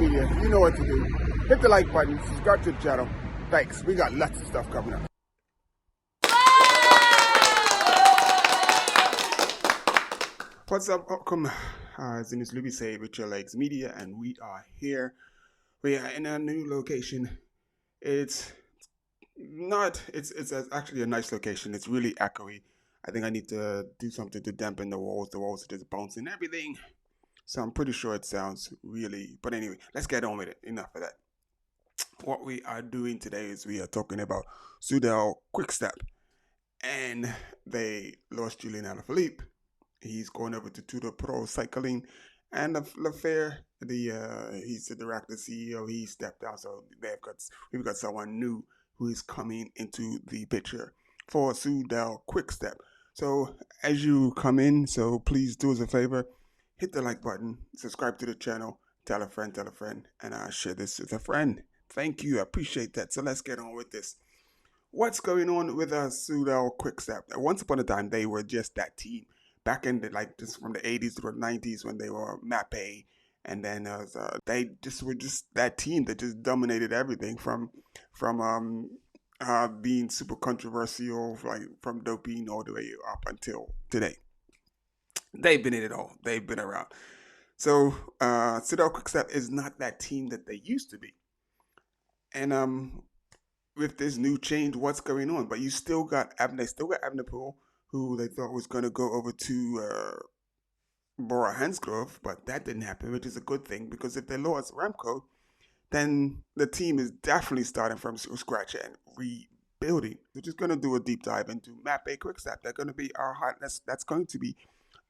media, you know what to do. Hit the like button, subscribe to the channel. Thanks. We got lots of stuff coming up. What's up? Welcome. As in Luby say, with your legs media, and we are here. We are in a new location. It's actually a nice location. It's really echoey. I think I need to do something to dampen the walls. The walls are just bouncing everything. So I'm pretty sure it sounds really, but anyway, let's get on with it. Enough of that. What we are doing today is we are talking about Soudal Quickstep. And they lost Julian Alaphilippe. He's going over to Tour de Pro Cycling. And Lefebvre, he's the director, CEO, he stepped out. So we've got someone new who is coming into the picture for Soudal Quickstep. So as you come in, so please do us a favor, hit the like button, subscribe to the channel, tell a friend, and share this with a friend. Thank you, I appreciate that. So let's get on with this. What's going on with Soudal Quickstep? Once upon a time, they were just that team. Back in just from the 80s to the 90s when they were Mappe, and then they just were just that team that just dominated everything from being super controversial, like from doping all the way up until today. They've been in it all. They've been around. So Soudal Quickstep is not that team that they used to be. And with this new change, what's going on? But you still got Evenepoel, who they thought was going to go over to Bora Hansgrohe, but that didn't happen, which is a good thing, because if they lost Remco, then the team is definitely starting from scratch and rebuilding. We're just going to do a deep dive into Mappe Quickstep. They're going to be that's going to be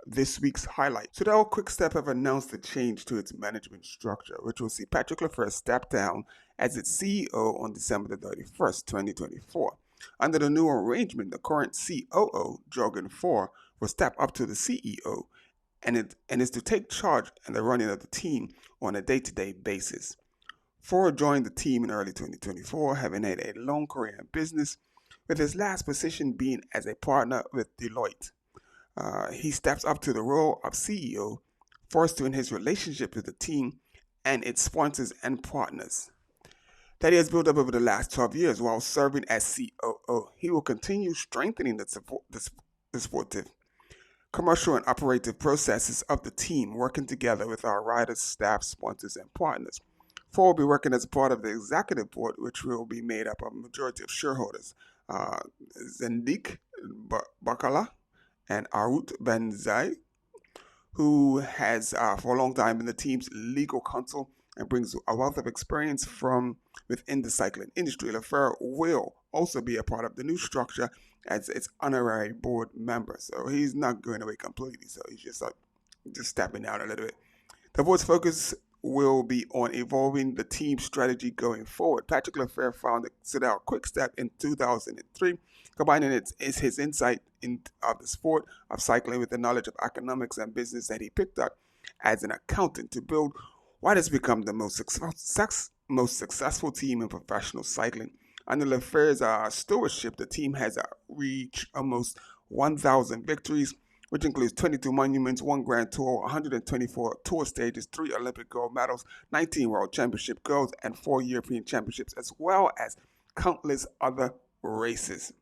this week's highlight. Soudal Quickstep have announced a change to its management structure, which will see Patrick Lefebvre step down as its CEO on December the 31st, 2024. Under the new arrangement, the current COO, Jorgen Four, will step up to the CEO and is to take charge in the running of the team on a day-to-day basis. Four joined the team in early 2024, having had a long career in business, with his last position being as a partner with Deloitte. He steps up to the role of CEO, fostering his relationship with the team and its sponsors and partners that he has built up over the last 12 years while serving as COO. He will continue strengthening the sportive, commercial, and operative processes of the team, working together with our riders, staff, sponsors, and partners. Four will be working as part of the executive board, which will be made up of a majority of shareholders, Zendik Bakala and Arut Benzai, who has for a long time been the team's legal counsel and brings a wealth of experience from within the cycling industry. Lefebvre will also be a part of the new structure as its honorary board member. So he's not going away completely. So he's just stepping out a little bit. The board's focus will be on evolving the team's strategy going forward. Patrick Lefebvre founded Soudal Quickstep in 2003, combining his insight of the sport of cycling with the knowledge of economics and business that he picked up as an accountant to build what has become the most successful team in professional cycling. Under Lefebvre's stewardship, the team has reached almost 1,000 victories, which includes 22 monuments, 1 Grand Tour, 124 tour stages, 3 Olympic gold medals, 19 World Championship golds, and 4 European Championships, as well as countless other races.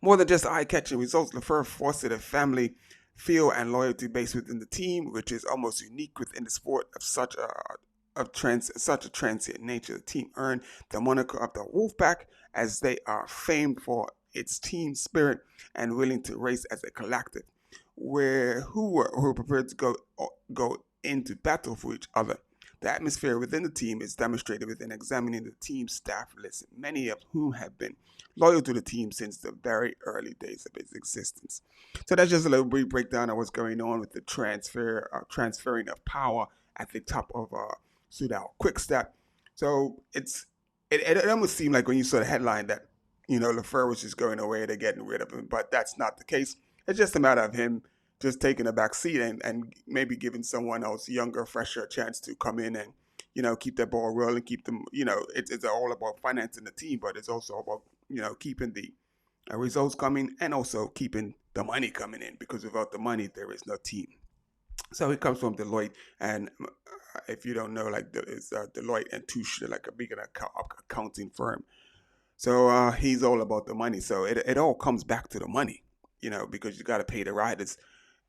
More than just eye-catching results, Lefebvre fostered a family feel and loyalty base within the team, which is almost unique within the sport of such a transient nature. The team earned the moniker of the Wolfpack, as they are famed for its team spirit and willing to race as a collective, who are prepared to go into battle for each other. The atmosphere within the team is demonstrated within examining the team's staff list, many of whom have been loyal to the team since the very early days of its existence. So that's just a little brief breakdown of what's going on with the transferring of power at the top of Soudal Quickstep. So it almost seemed like when you saw the headline that Lefebvre was just going away, they're getting rid of him, but that's not the case. It's just a matter of him just taking a back seat and maybe giving someone else, younger, fresher, a chance to come in and, keep that ball rolling, keep them, it's all about financing the team, but it's also about, keeping the results coming and also keeping the money coming in, because without the money, there is no team. So he comes from Deloitte, and if you don't know, like it's Deloitte and Touche, they're like a big accounting firm. So he's all about the money. So it all comes back to the money, because you got to pay the riders,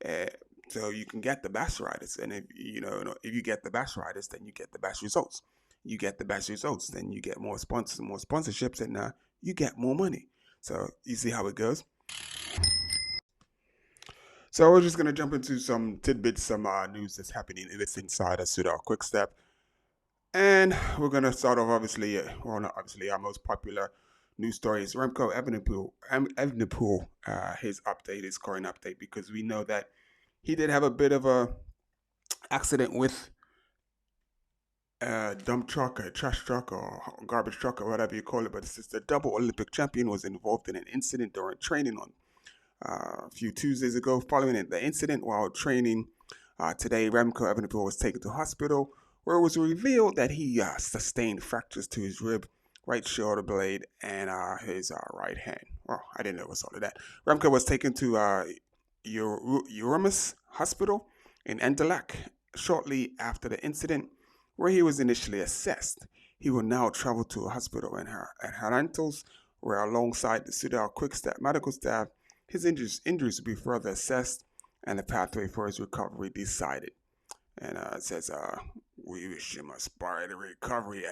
uh, so you can get the best riders. And if if you get the best riders, then you get the best results. You get the best results, then you get more sponsors, more sponsorships, and you get more money. So you see how it goes. So we're just gonna jump into some tidbits, some news that's happening in this inside of Soudal Quick Step. And we're going to start off, obviously, well, not obviously, our most popular news story is Remco Evenepoel, his update, his current update, because we know that he did have a bit of a accident with a dump truck, a trash truck, or garbage truck, or whatever you call it. But since the double Olympic champion was involved in an incident during training on a few Tuesdays ago, following the incident while training today, Remco Evenepoel was taken to hospital, where it was revealed that he sustained fractures to his rib, right shoulder blade, and his right hand. Well, I didn't know it was all of that. Remco was taken to Euromus Hospital in Anderlecht shortly after the incident, where he was initially assessed. He will now travel to a hospital at Herentals, where alongside the Soudal Quickstep medical staff, his injuries will be further assessed and the pathway for his recovery decided. And it says, we wish him a speedy recovery.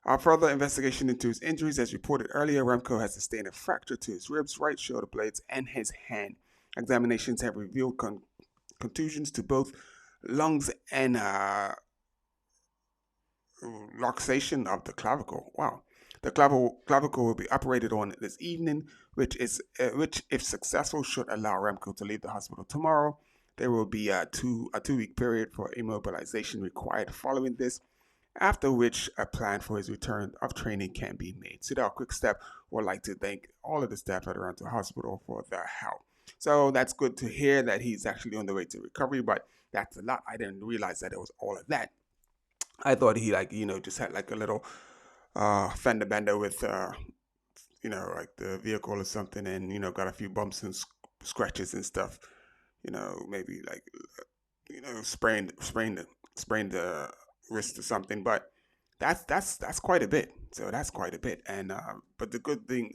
Our further investigation into his injuries, as reported earlier, Remco has sustained a fracture to his ribs, right shoulder blades, and his hand. Examinations have revealed contusions to both lungs and luxation of the clavicle. Wow. The clavicle will be operated on this evening, which, if successful, should allow Remco to leave the hospital tomorrow. There will be a 2 week period for immobilization required following this, after which a plan for his return of training can be made. So that quick step would like to thank all of the staff at Toronto Hospital for their help. So that's good to hear that he's actually on the way to recovery, but that's a lot. I didn't realize that it was all of that. I thought he just had like a little fender bender with like the vehicle or something, and got a few bumps and scratches and stuff. Maybe like sprained the wrist or something. But that's quite a bit. So that's quite a bit. And but the good thing,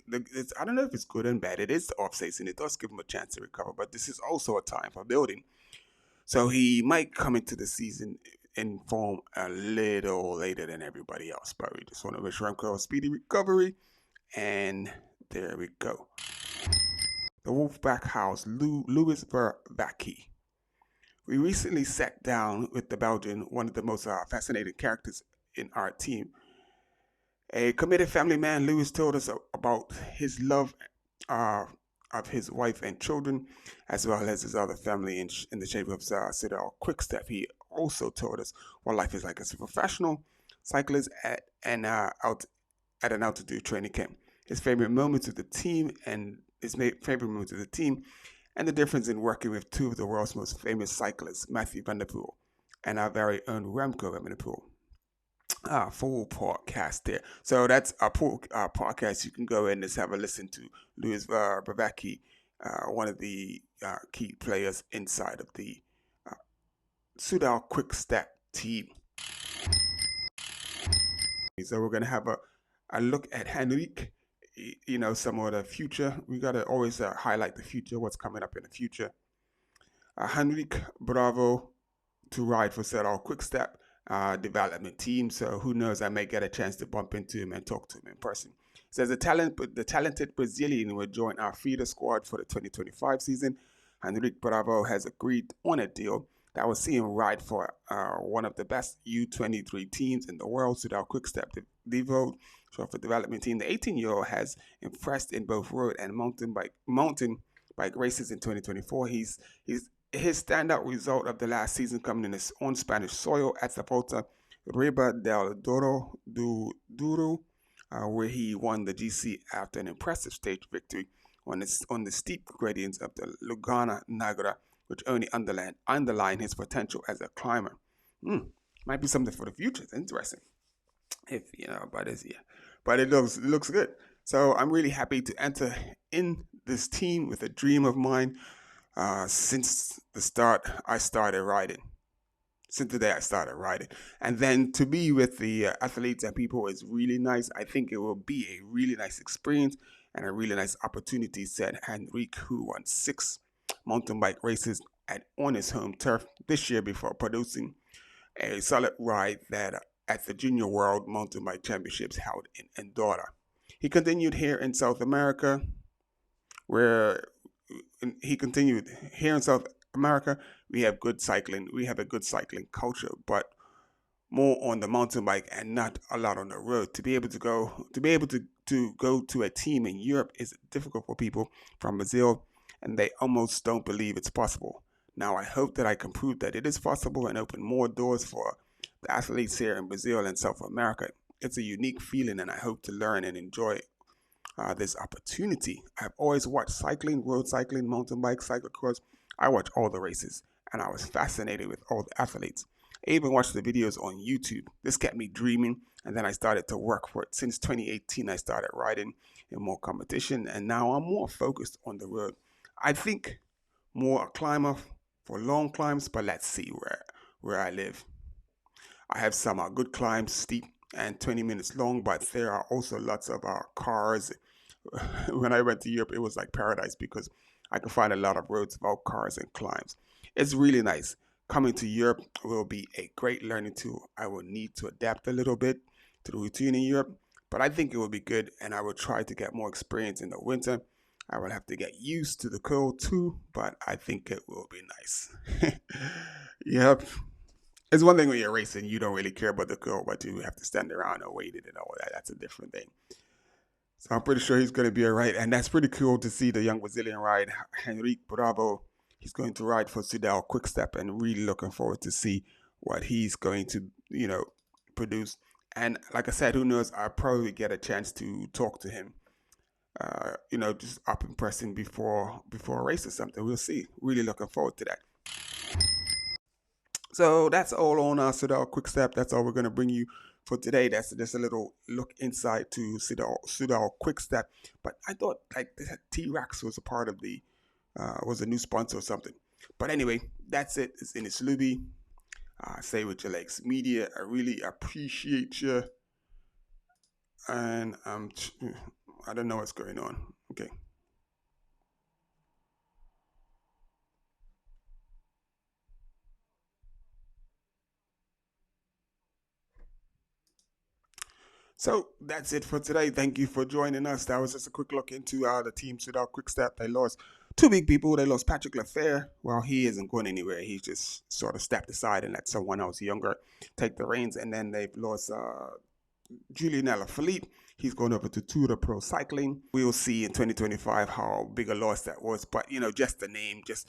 I don't know if it's good and bad. It is the off season. It does give him a chance to recover. But this is also a time for building. So he might come into the season in form a little later than everybody else. But we just want to wish Remco a speedy recovery. And there we go. The Wolfpack House, Louis Vervaeke. We recently sat down with the Belgian, one of the most fascinating characters in our team. A committed family man, Louis told us about his love uh, of his wife and children, as well as his other family in the shape of Soudal Quickstep. He also told us what life is like as a professional cyclist out at an altitude training camp. His favorite moments with the team and the difference in working with two of the world's most famous cyclists, Mathieu van der Poel and our very own Remco van der Poel. Full podcast there. So that's a full podcast. You can go in and just have a listen to Louis Vervaeke, one of the key players inside of the Soudal Quick Step team. So we're going to have a look at Henrik, some of the future. We got to always highlight the future, what's coming up in the future. Henrik Bravo to ride for Soudal Quick Step development team. So who knows? I may get a chance to bump into him and talk to him in person. Says the talented Brazilian will join our feeder squad for the 2025 season. Henrik Bravo has agreed on a deal that will see him ride for one of the best U23 teams in the world, Soudal Quickstep Devo, short for development team. The 18-year-old has impressed in both road and mountain bike races in 2024. His standout result of the last season coming in on Spanish soil at the Volta Riba del Douro, where he won the GC after an impressive stage victory on the steep gradients of the Laguna Nagra, which only underline his potential as a climber. Might be something for the future. It's interesting. But it looks good. So I'm really happy to enter in this team with a dream of mine. since the start I started riding. Since the day I started riding. And then to be with the athletes and people is really nice. I think it will be a really nice experience and a really nice opportunity, said Henrique, who won 6 mountain bike races on his home turf this year before producing a solid ride that at the Junior World Mountain Bike Championships held in Andorra. He continued here in South America, where he continued here in South America. We have good cycling. We have a good cycling culture, but more on the mountain bike and not a lot on the road. To be able to go to a team in Europe is difficult for people from Brazil, and they almost don't believe it's possible. Now I hope that I can prove that it is possible and open more doors for the athletes here in Brazil and South America. It's a unique feeling, and I hope to learn and enjoy this opportunity. I've always watched cycling, road cycling, mountain bike, cyclocross. I watch all the races, and I was fascinated with all the athletes. I even watched the videos on YouTube. This kept me dreaming, and then I started to work for it. Since 2018, I started riding in more competition, and now I'm more focused on the road. I think more a climber for long climbs, but let's see where I live. I have some good climbs, steep and 20 minutes long, but there are also lots of cars. When I went to Europe, it was like paradise because I could find a lot of roads without cars and climbs. It's really nice. Coming to Europe will be a great learning tool. I will need to adapt a little bit to the routine in Europe, but I think it will be good, and I will try to get more experience in the winter. I will have to get used to the cold too, but I think it will be nice. Yep. It's one thing when you're racing, you don't really care about the cold, but you have to stand around and wait it and all that. That's a different thing. So I'm pretty sure he's going to be all right. And that's pretty cool to see the young Brazilian ride. Henrique Bravo, he's going to ride for Soudal Quickstep, and really looking forward to see what he's going to, produce. And like I said, who knows, I'll probably get a chance to talk to him, just up and pressing before a race or something. We'll see. Really looking forward to that. So that's all on Soudal Quickstep. That's all we're going to bring you for today. That's just a little look inside to Soudal Quickstep. But I thought like T-Rex was a part of was a new sponsor or something. But anyway, that's it. It's in its Luby. Say with your legs media. I really appreciate you. And I don't know what's going on. Okay. So that's it for today. Thank you for joining us. That was just a quick look into the team Soudal Quickstep. They lost 2 big people. They lost Patrick Lefebvre. Well, he isn't going anywhere. He just sort of stepped aside and let someone else younger take the reins. And then they've lost Julien Alaphilippe. He's going over to Tour de Pro Cycling. We will see in 2025 how big a loss that was. But, just the name, just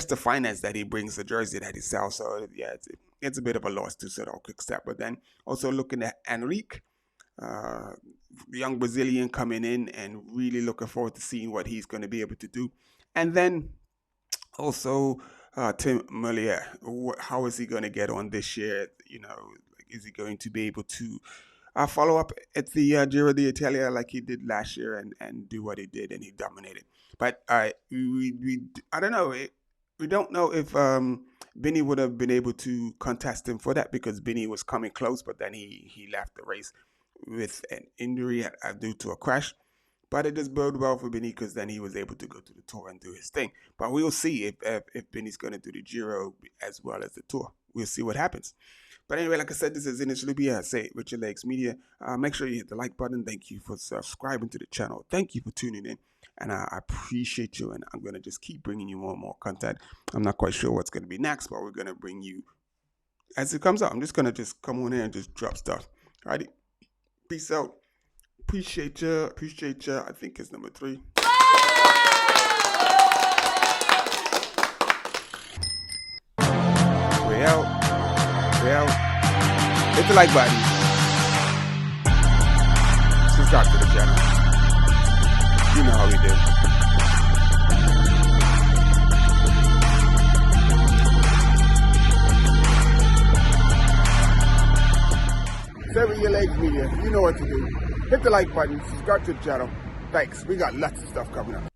the finance that he brings, the jersey that he sells. So, yeah, it's a bit of a loss to Soudal Quickstep. But then also looking at Henrique, the young Brazilian coming in, and really looking forward to seeing what he's going to be able to do. And then also Tim Merlier, how is he going to get on this year? Is he going to be able to follow up at the Giro d'Italia like he did last year and do what he did, and he dominated? But I don't know. We don't know if Benny would have been able to contest him for that, because Benny was coming close, but then he left the race with an injury due to a crash. But it just bode well for Benny, because then he was able to go to the Tour and do his thing. But we'll see if Benny's going to do the Giro as well as the Tour. We'll see what happens. But anyway, like I said, this is initially say with your legs media. Make sure you hit the like button. Thank you for subscribing to the channel. Thank you for tuning in, and I appreciate you. And I'm going to just keep bringing you more and more content. I'm not quite sure what's going to be next, but we're going to bring you as it comes out. I'm just going to come on here and just drop stuff. Alrighty. Peace out. Appreciate you. I think it's number 3. We out. Hit the like button. Subscribe to the channel. You know how we do. Say with your legs media. You know what to do. Hit the like button. Subscribe to the channel. Thanks. We got lots of stuff coming up.